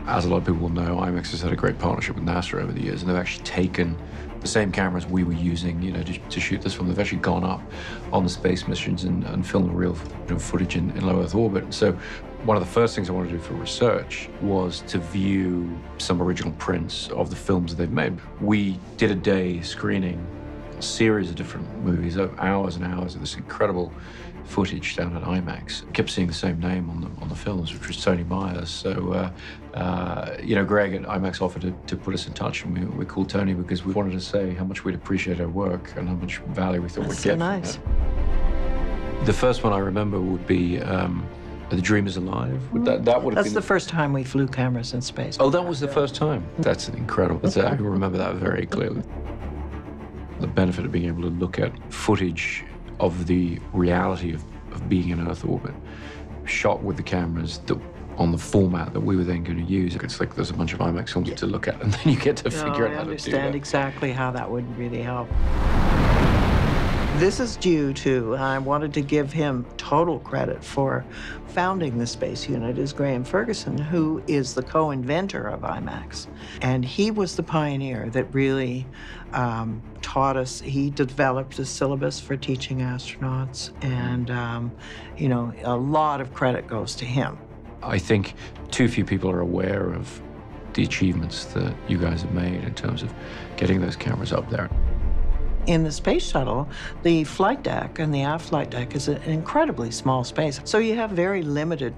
As a lot of people will know, IMAX has had a great partnership with NASA over the years, and they've actually taken the same cameras we were using, to shoot this film. They've actually gone up on the space missions and filmed real footage in low Earth orbit. So one of the first things I wanted to do for research was to view some original prints of the films that they've made. We did a day screening a series of different movies, hours and hours of this incredible footage down at IMAX. I kept seeing the same name on the films, which was Tony Myers. So, Greg at IMAX offered to put us in touch, and we called Tony because we wanted to say how much we'd appreciate her work and how much value we thought we'd get. That's so nice. The first one I remember would be The Dream Is Alive. That would have That's been the first time we flew cameras in space. Oh, that was the first time? That's incredible. I remember that very clearly. The benefit of being able to look at footage of the reality of being in Earth orbit, shot with the cameras on the format that we were then going to use. It's like there's a bunch of IMAX films to look at, and then you get to figure out how to do that. I understand exactly how that would really help. This is due to, I wanted to give him total credit for founding the space unit, is Graham Ferguson, who is the co-inventor of IMAX. And he was the pioneer that really taught us. He developed a syllabus for teaching astronauts, and a lot of credit goes to him. I think too few people are aware of the achievements that you guys have made in terms of getting those cameras up there. In the space shuttle, the flight deck and the aft flight deck is an incredibly small space. So you have very limited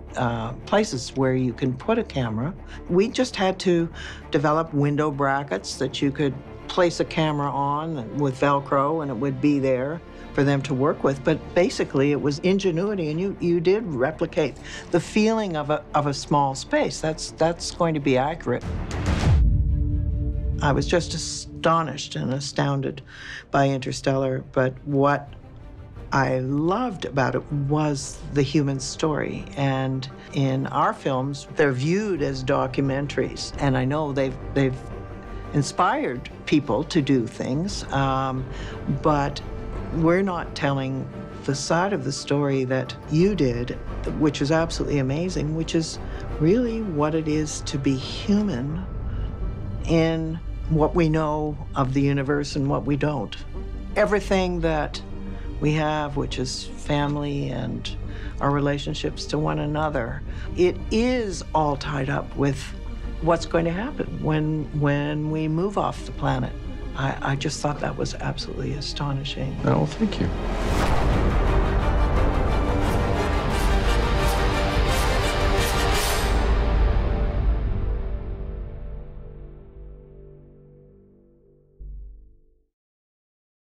places where you can put a camera. We just had to develop window brackets that you could place a camera on with Velcro, and it would be there for them to work with. But basically, it was ingenuity, and you did replicate the feeling of a small space. That's going to be accurate. I was just astonished and astounded by Interstellar, but what I loved about it was the human story. And in our films, they're viewed as documentaries, and I know they've inspired people to do things, but we're not telling the side of the story that you did, which is absolutely amazing, which is really what it is to be human in what we know of the universe and what we don't. Everything that we have, which is family and our relationships to one another, it is all tied up with what's going to happen when we move off the planet. I just thought that was absolutely astonishing. Oh, thank you.